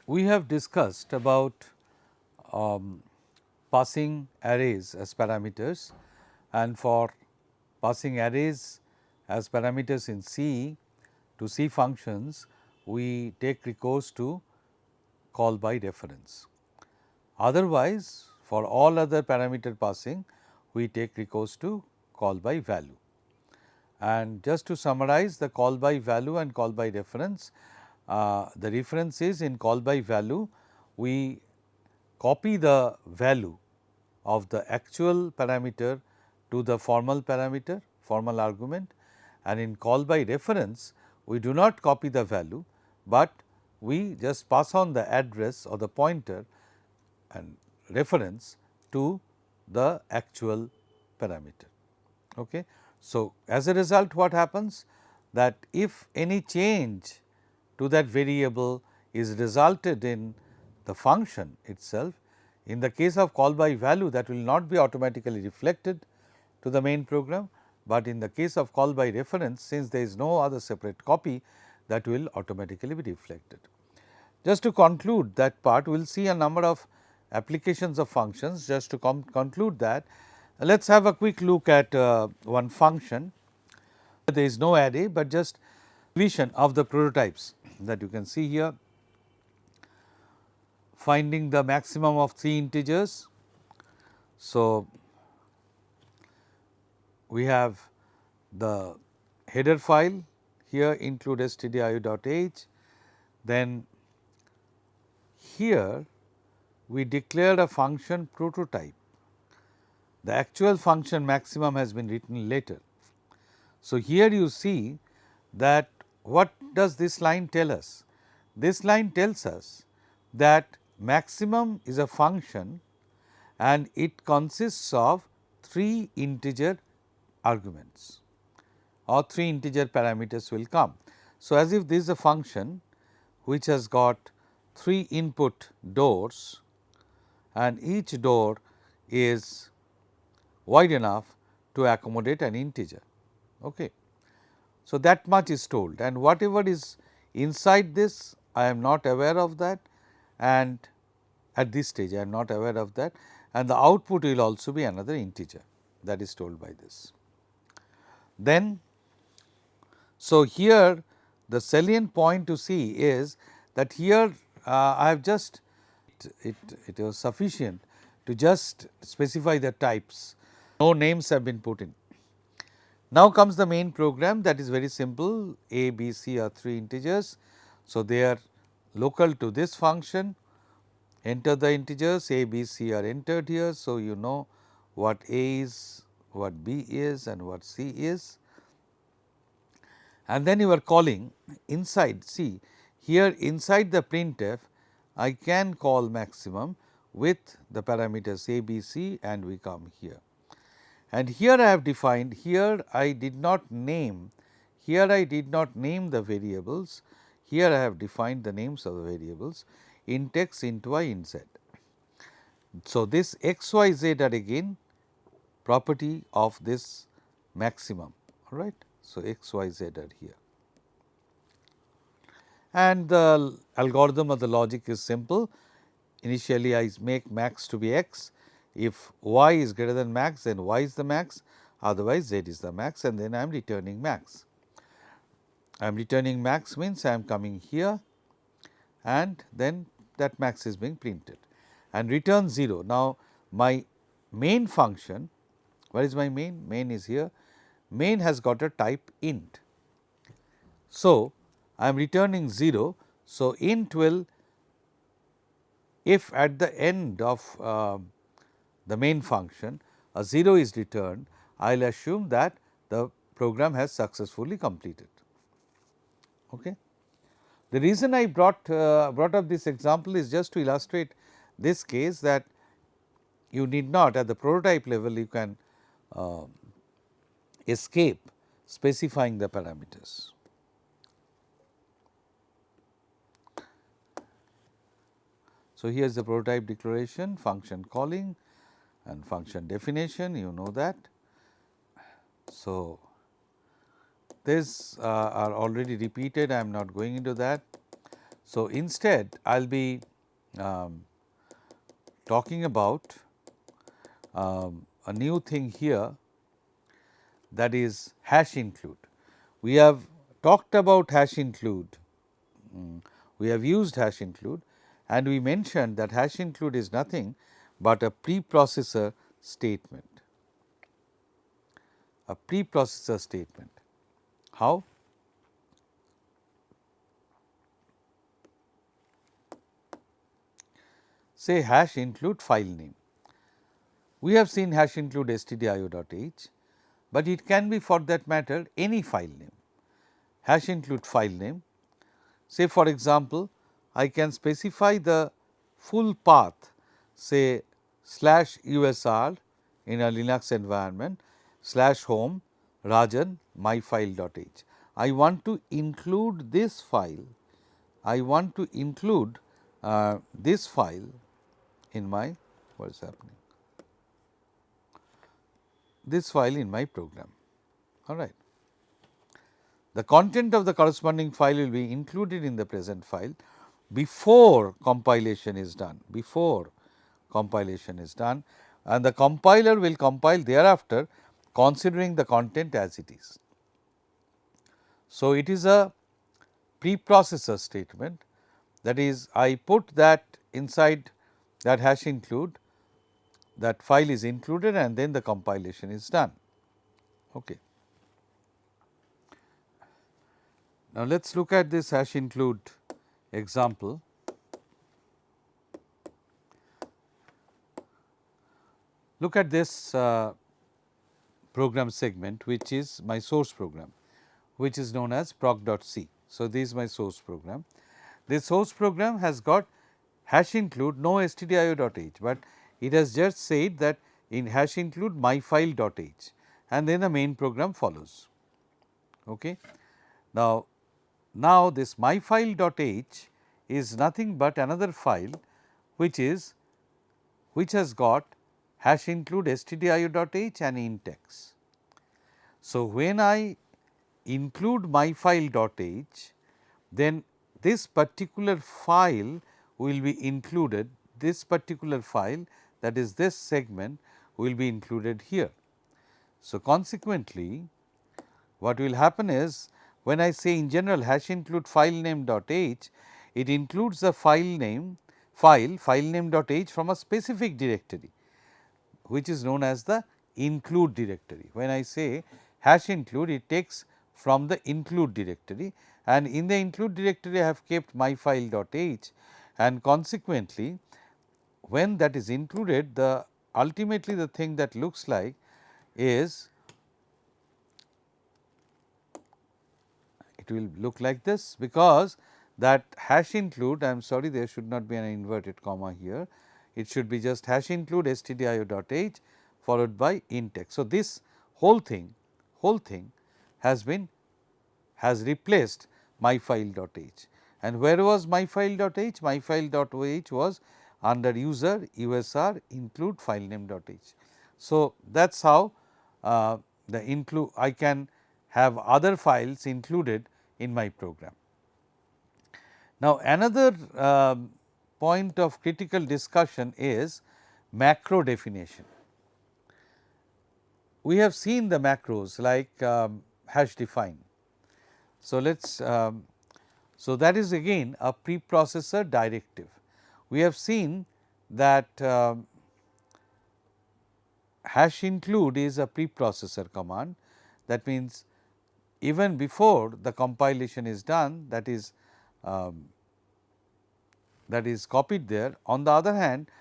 we have discussed about passing arrays as parameters, and for passing arrays as parameters in C to C functions, we take recourse to call by reference. Otherwise, for all other parameter passing, we take recourse to call by value. And just to summarize the call by value and call by reference, the reference is in call by value, we copy the value of the actual parameter to the formal parameter, formal argument, and in call by reference, we do not copy the value, but we just pass on the address or the pointer and reference to the actual parameter. Okay. So, as a result what happens that if any change to that variable is resulted in the function itself, in the case of call by value that will not be automatically reflected to the main program, but in the case of call by reference, since there is no other separate copy, that will automatically be reflected. Just to conclude that part, we will see a number of applications of functions. Just to conclude that, let us have a quick look at one function. There is no array, but just vision of the prototypes that you can see here, finding the maximum of 3 integers. So, we have the header file here include stdio.h, then here we declare a function prototype. The actual function maximum has been written later. So, here you see that what does this line tell us? This line tells us that maximum is a function and it consists of 3 integer arguments or 3 integer parameters will come. So, as if this is a function which has got 3 input doors and each door is wide enough to accommodate an integer. Okay. So, that much is told, and whatever is inside this I am not aware of that, and at this stage I am not aware of that, and the output will also be another integer that is told by this. Then, so here the salient point to see is that here I have just it was sufficient to just specify the types, no names have been put in. Now comes the main program, that is very simple. A, B, C are 3 integers. So, they are local to this function, enter the integers A, B, C are entered here. So, you know what A is, what B is and what C is, and then you are calling inside. See here inside the printf I can call maximum with the parameters A, B, C, and we come here. And here I have defined, here I did not name, the variables, here I have defined the names of the variables int x, int y, int z. So, this x, y, z are again property of this maximum, all right. So, x, y, z are here, and the algorithm or the logic is simple. Initially I make max to be x, if y is greater than max, then y is the max, otherwise z is the max, and then I am returning max. I am returning max means I am coming here and then that max is being printed and return 0. Now, my main function, where is my main? Main is here, main has got a type int. So, I am returning 0. So, int will, if at the end of the main function a 0 is returned, I will assume that the program has successfully completed. Okay. The reason I brought up this example is just to illustrate this case, that you need not at the prototype level you can escape specifying the parameters. So, here is the prototype declaration, function calling and function definition, you know that. So, these are already repeated, I am not going into that. So, instead I will be talking about a new thing here, that is hash include. We have talked about hash include, we have used hash include, and we mentioned that hash include is nothing but a preprocessor statement, a preprocessor statement. How? Say hash include file name. We have seen hash include stdio.h, but it can be for that matter any file name. Hash include file name. Say for example, I can specify the full path, say /usr in a Linux environment /home rajan myfile.h. I want to include this file, I want to include this file in my, what is happening, this file in my program. All right. The content of the corresponding file will be included in the present file before compilation is done, before compilation is done, and the compiler will compile thereafter considering the content as it is. So, it is a preprocessor statement, that is I put that inside that hash include, that file is included and then the compilation is done. Okay. Now, let us look at this hash include example. Look at this program segment, which is my source program, which is known as proc.c. So, this is my source program. This source program has got hash include no stdio.h, but it has just said that in hash include myfile.h, and then the main program follows. Okay. Now, this myfile.h is nothing but another file which has got hash include stdio.h and intex. So, when I include myfile.h, then this particular file will be included, this particular file, that is this segment, will be included here. So, consequently, what will happen is, when I say in general hash include file name.h, it includes the file name name.h from a specific directory, which is known as the include directory. When I say hash include, it takes from the include directory, and in the include directory I have kept myfile.h, and consequently, when that is included, the ultimately the thing that looks like is, it will look like this, because that hash include, I am sorry, there should not be an inverted comma here, it should be just hash include stdio.h followed by intex. So, this whole thing has replaced myfile.h, and where was myfile.h? Myfile.h was under user usr include file name.h. So, that is how the include, I can have other files included in my program. Now, another point of critical discussion is macro definition. We have seen the macros like hash define. So, let us so that is again a preprocessor directive. We have seen that hash include is a preprocessor command. That means, even before the compilation is done, that is copied there. On the other hand,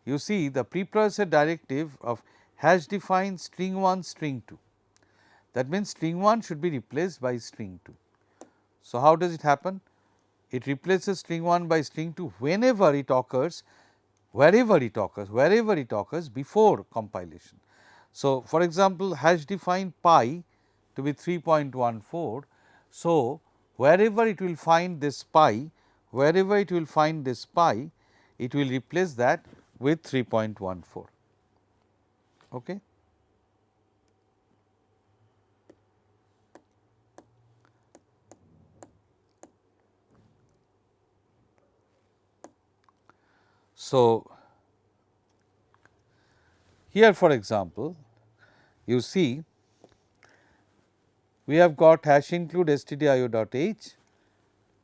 you see the preprocessor directive of hash define string 1 string 2, that means string 1 should be replaced by string 2. So, how does it happen? It replaces string 1 by string 2 whenever it occurs, wherever it occurs before compilation. So, for example, hash define pi to be 3.14. So, wherever it will find this pi, it will replace that with 3.14. Okay. So, here for example, you see we have got hash include stdio.h,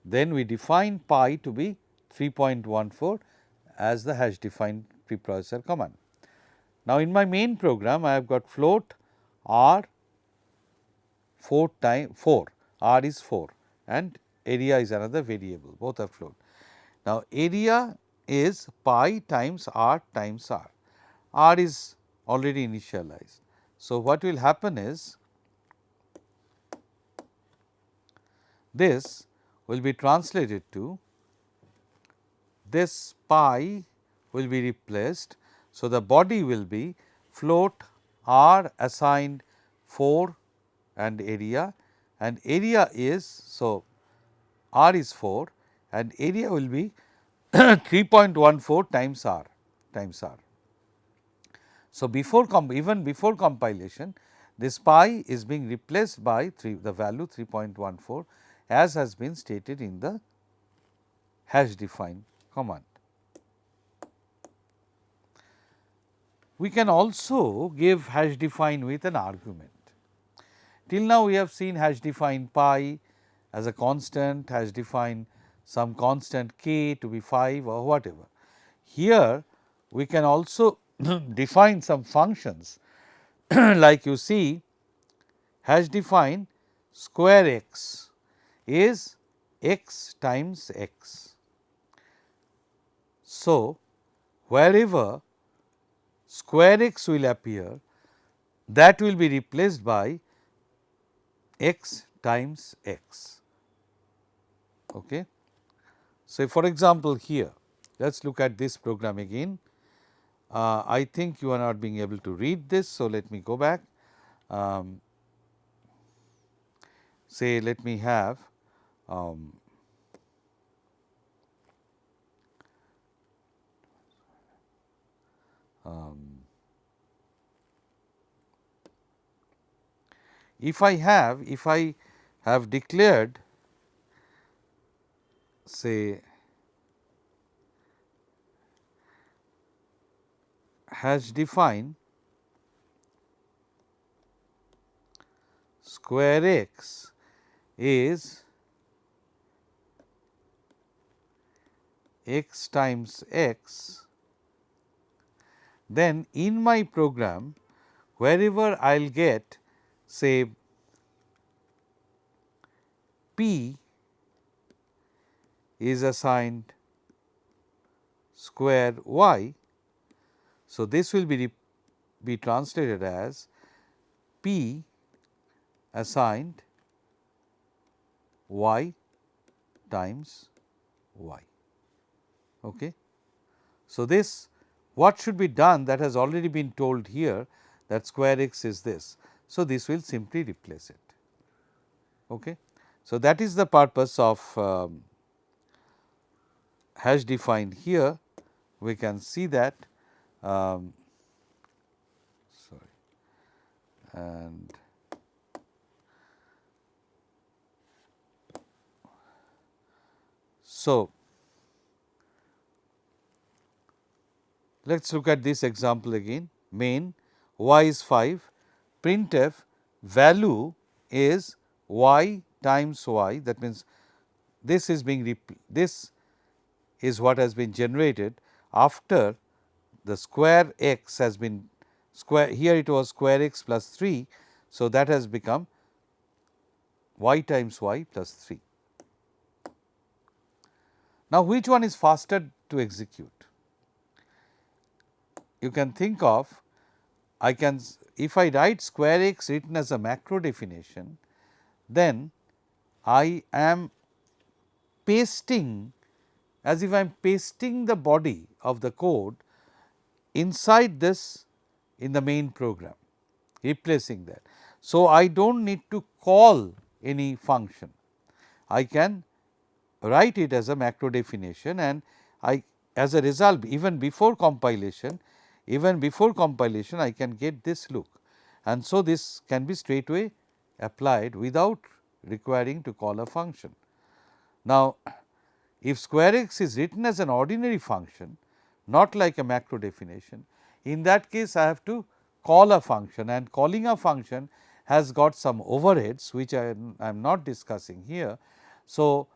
then we define pi to be 3.14 as the hash defined preprocessor command. Now, in my main program I have got float r 4 r is 4 and area is another variable, both are float. Now, area is pi times r, r is already initialized. So, what will happen is this will be translated to this pi will be replaced. So, the body will be float r assigned 4 and area is, so r is 4 and area will be 3.14 times r. So, even before compilation, this pi is being replaced by the value 3.14 as has been stated in the hash define command. We can also give hash define with an argument. Till now we have seen hash define pi as a constant, hash define some constant k to be 5 or whatever. Here we can also define some functions like you see hash define square x is x times x. So, wherever square x will appear, that will be replaced by x times x. Okay. So, for example, here let us look at this program again. I think you are not being able to read this. So, let me go back. Say let me have if I have declared say hash define square x is x times x, then in my program wherever I will get say p is assigned square y. So, this will be translated as p assigned y times y. Okay. So, this what should be done, that has already been told here, that square x is this. So, this will simply replace it. Okay. So, that is the purpose of hash defined here. We can see that sorry, and so let us look at this example again. Main y is 5, printf value is y times y, that means this is being this is what has been generated after the square x has been square, here it was square x plus 3. So, that has become y times y plus 3. Now, which one is faster to execute? You can think of, if I write square x written as a macro definition, then I am pasting, as if I am pasting the body of the code inside this in the main program, replacing that. So, I do not need to call any function, I can write it as a macro definition, and as a result even before compilation I can get this look, and so this can be straightway applied without requiring to call a function. Now, if square x is written as an ordinary function, not like a macro definition. In that case, I have to call a function, and calling a function has got some overheads which I am not discussing here. So,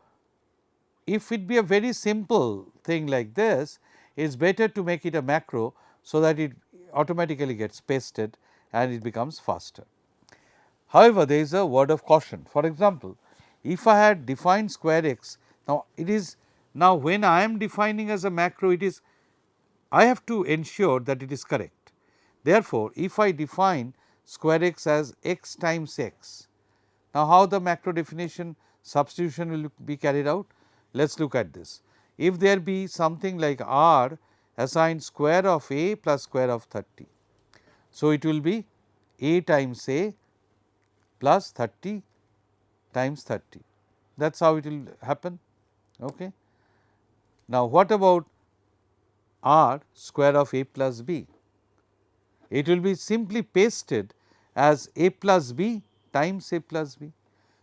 if it be a very simple thing like this, it is better to make it a macro, so that it automatically gets pasted and it becomes faster. However, there is a word of caution. For example, if I had defined square x, now it is, now when I am defining as a macro, it is, I have to ensure that it is correct. Therefore, if I define square x as x times x, now how the macro definition substitution will be carried out? Let us look at this. If there be something like r assigned square of a plus square of 30, so it will be a times a plus 30 times 30, that is how it will happen. Okay. Now, what about r square of a plus b? It will be simply pasted as a plus b times a plus b.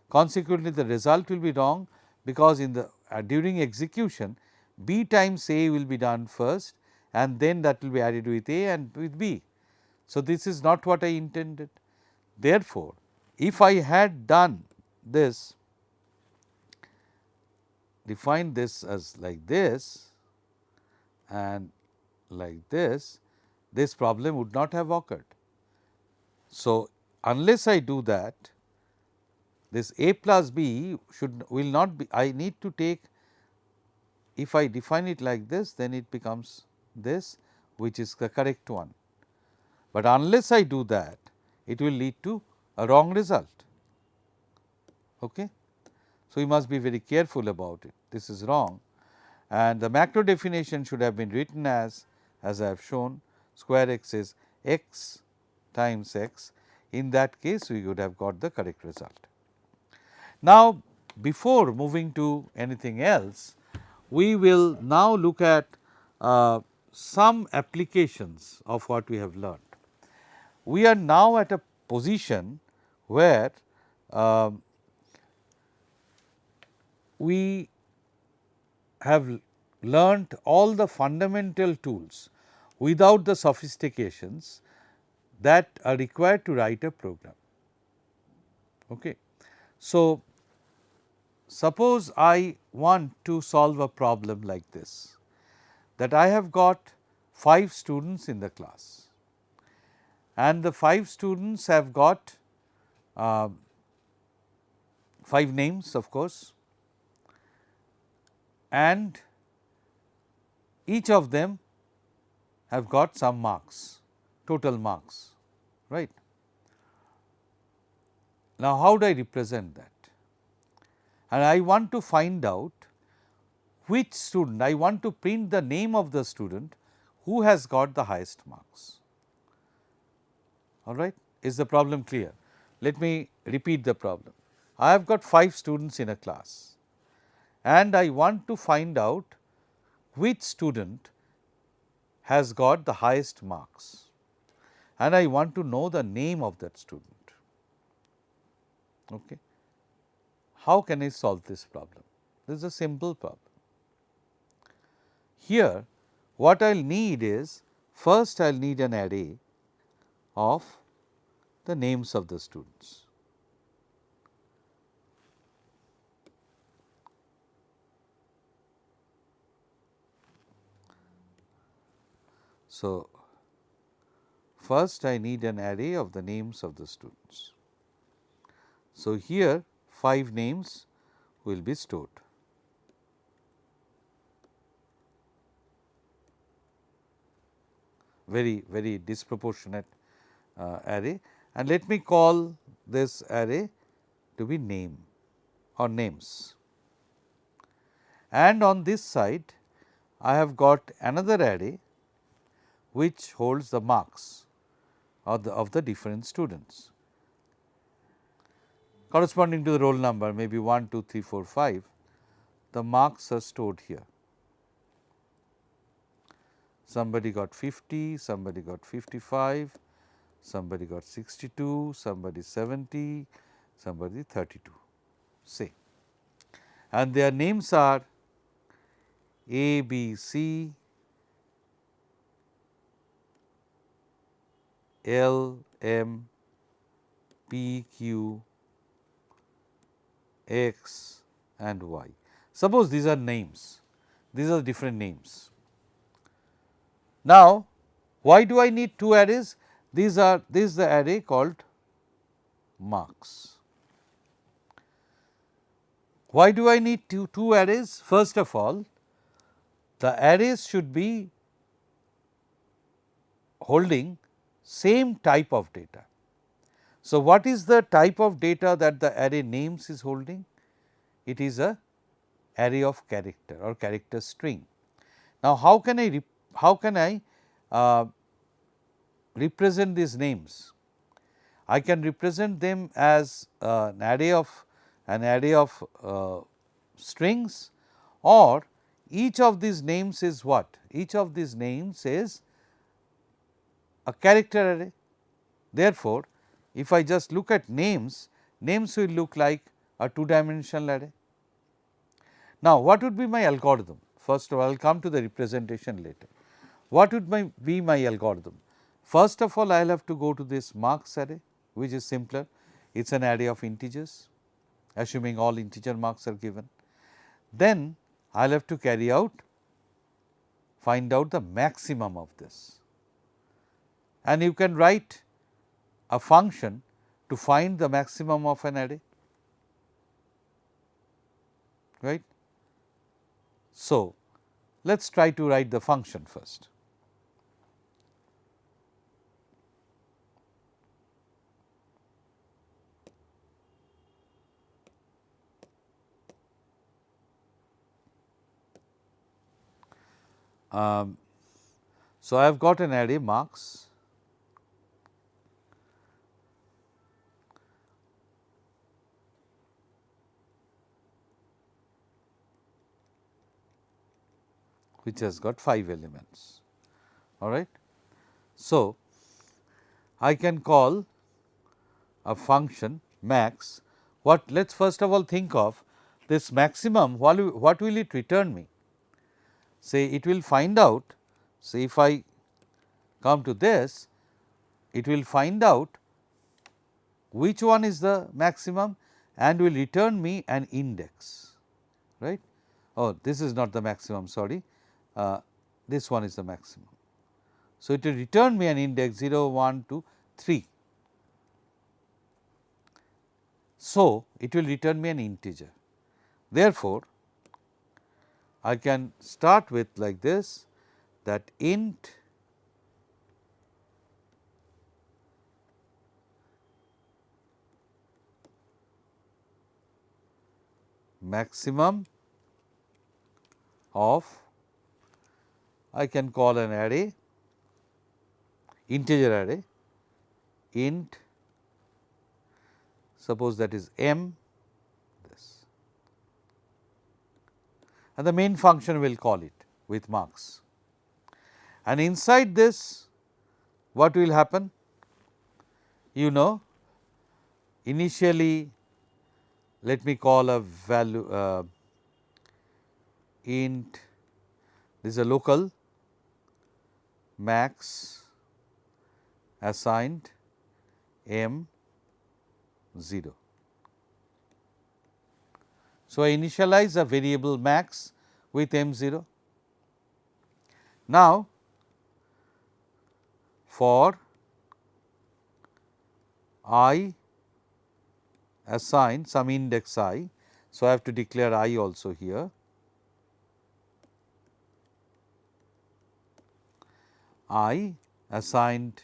Consequently, the result will be wrong, because in the during execution b times a will be done first, and then that will be added with a and with b. So, this is not what I intended. Therefore, if I had done this, define this as like this and like this, this problem would not have occurred. So, unless I do that, this a plus b will not be, I need to take, if I define it like this, then it becomes this, which is the correct one. But unless I do that, it will lead to a wrong result. Okay. So, you must be very careful about it, this is wrong, and the macro definition should have been written as I have shown, square x is x times x. In that case, we would have got the correct result. Now, before moving to anything else, we will now look at some applications of what we have learned. We are now at a position where we have learnt all the fundamental tools without the sophistications that are required to write a program. Okay. So, suppose I want to solve a problem like this, that I have got 5 students in the class, and the 5 students have got 5 names, of course, and each of them have got some marks, total marks, right. Now, how do I represent that? And I want to find out which student, I want to print the name of the student who has got the highest marks. All right. Is the problem clear? Let me repeat the problem. I have got 5 students in a class, and I want to find out which student has got the highest marks, and I want to know the name of that student. Okay. How can I solve this problem? This is a simple problem. Here, what I will need is, first I will need an array of the names of the students. So, first I need an array of the names of the students. So, here 5 names will be stored. Very disproportionate array, and let me call this array to be name or names. And on this side I have got another array which holds the marks of the different students corresponding to the roll number, maybe 1, 2, 3, 4, 5, the marks are stored here. Somebody got 50, somebody got 55, somebody got 62, somebody 70, somebody 32, say. And their names are A, B, C, L, M, P, Q, X and Y. Suppose these are names, these are different names. Now, why do I need two arrays? This is the array called marks. Why do I need two arrays? First of all, the arrays should be holding same type of data. So, what is the type of data that the array names is holding? It is a array of character or character string. Now, how can I represent these names? I can represent them as an array of strings, or each of these names is what? Each of these names is a character array. Therefore, if I just look at names, names will look like a two-dimensional array. Now, what would be my algorithm? First of all, I will come to the representation later. What would be my algorithm? First of all, I will have to go to this marks array, which is simpler. It is an array of integers, assuming all integer marks are given. Then I will have to find out the maximum of this, and you can write a function to find the maximum of an array, right. So, let us try to write the function first. So, I have got an array marks, which has got 5 elements, all right. So, I can call a function max. Let us first of all think of this maximum, what will it return me? Say it will find out, say if I come to this, it will find out which one is the maximum and will return me an index, right. Oh, this is not the maximum, sorry, this one is the maximum. So, it will return me an index 0, 1, 2, 3. So, it will return me an integer. Therefore, I can start with like this, that int maximum of, I can call an array, integer array, int, suppose that is m, this, and the main function will call it with marks. And inside this, what will happen? You know, initially let me call a value int, this is a local max assigned m 0. So, I initialize a variable max with m 0. Now, for I assign some index I, so I have to declare I also here. I assigned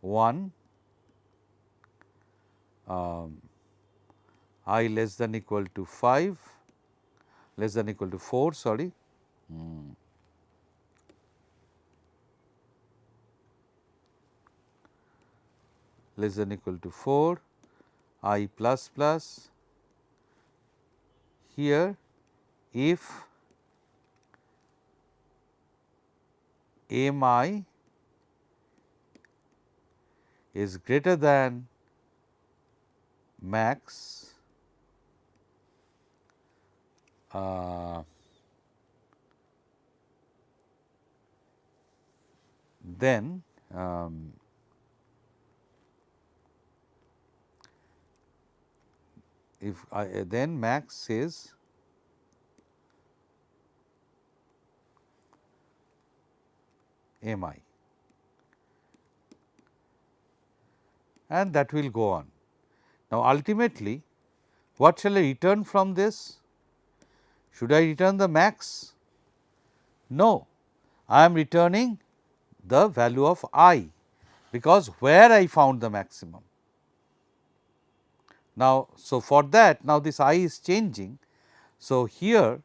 1, I less than equal to 5, less than equal to 4, sorry. Less than equal to 4, I plus plus, here if m I is greater than max then if I then max is mi, and that will go on. Now, ultimately what shall I return from this? Should I return the max? No, I am returning the value of I, because where I found the maximum. Now, so for that, now this I is changing. So, here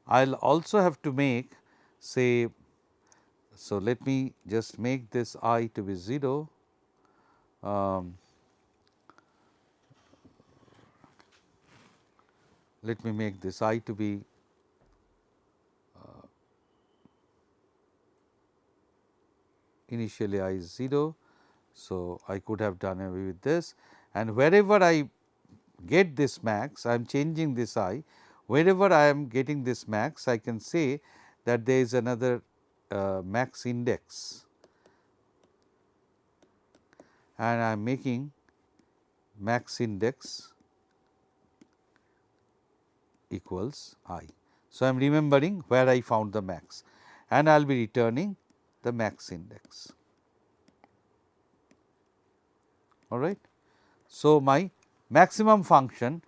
I will also have to make, say, so let me just make this I to be 0. Let me make this I to be initially I is 0. So, I could have done away with this, and wherever I get this max, I am changing this I. Wherever I am getting this max, I can say that there is another max index, and I am making max index equals I. So, I am remembering where I found the max, and I will be returning the max index. All right. So, my maximum function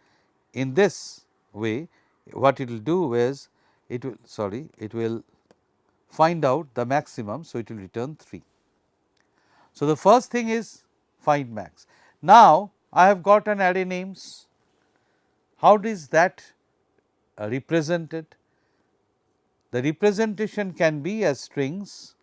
in this way, what it will do is it will find out the maximum. So, it will return 3. So, the first thing is find max. Now, I have got an array names. How is that represented? The representation can be as strings,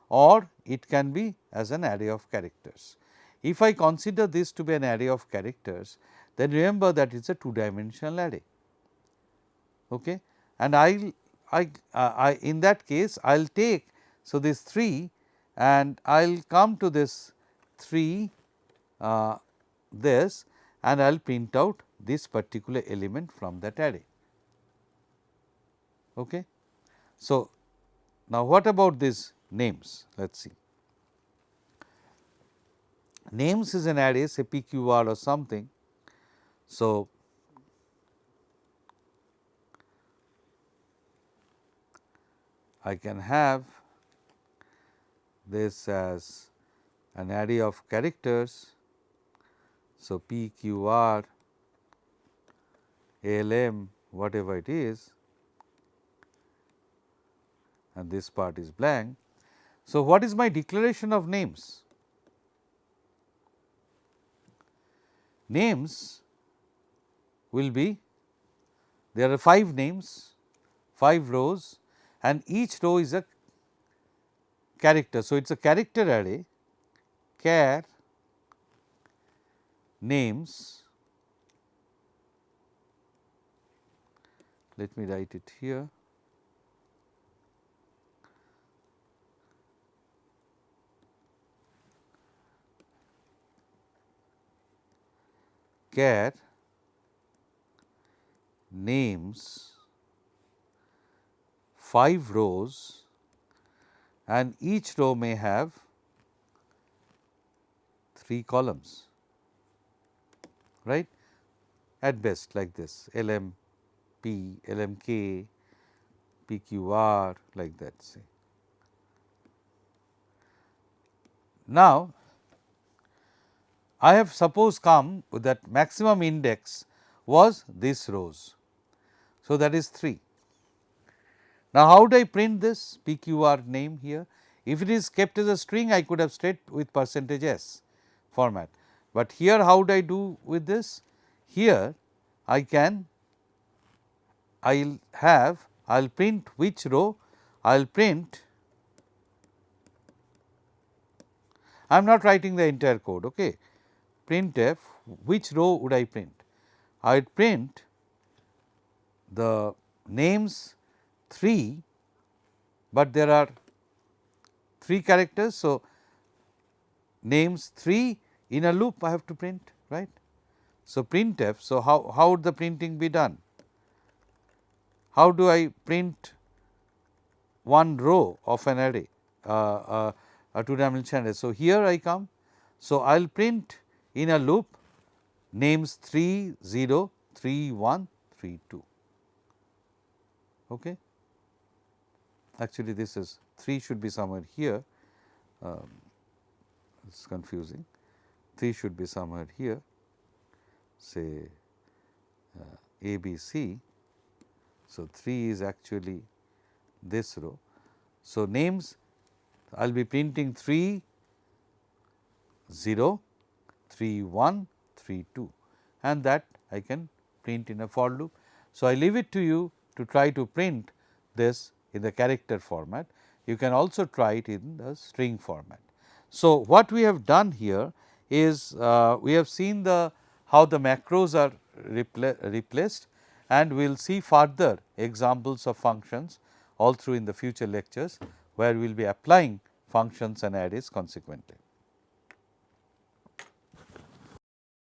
or it can be as an array of characters. If I consider this to be an array of characters, then remember that it is a 2-dimensional array. Okay. And I in that case I will take, so this 3, and I will come to this 3 this, and I will print out this particular element from that array. Okay. So, now what about these names? Let us see. Names is an array, say PQR or something. So, I can have this as an array of characters. So, P, Q, R, L, M, whatever it is, and this part is blank. So, what is my declaration of names? Names will be, there are 5 names, 5 rows, and each row is a character. So, it is a character array, char names. Let me write it here. Char names 5 rows, and each row may have 3 columns, right, at best like this LMP, LMK, PQR, like that say. Now, I have suppose come with that maximum index was this rows. So, that is 3. Now, how do I print this PQR name here? If it is kept as a string, I could have stayed with %s format, but here how do I do with this? Here I can, I will have, I will print which row, I will print, I am not writing the entire code. Okay. Printf, which row would I print? I would print the names 3, but there are 3 characters. So, names 3 in a loop I have to print, right. So, printf, so how would the printing be done? How do I print one row of an array, a 2-dimensional array? So, here I come. So, I will print in a loop names 3 0 3 3 1 3 2. Okay. Actually, this is 3 should be somewhere here, it is confusing. 3 should be somewhere here, say A, B, C. So, 3 is actually this row. So, names I will be printing 3 0 3 1 3 2, and that I can print in a for loop. So, I leave it to you to try to print this in the character format. You can also try it in the string format. So, what we have done here is we have seen how the macros are replaced, and we will see further examples of functions all through in the future lectures, where we will be applying functions and arrays consequently.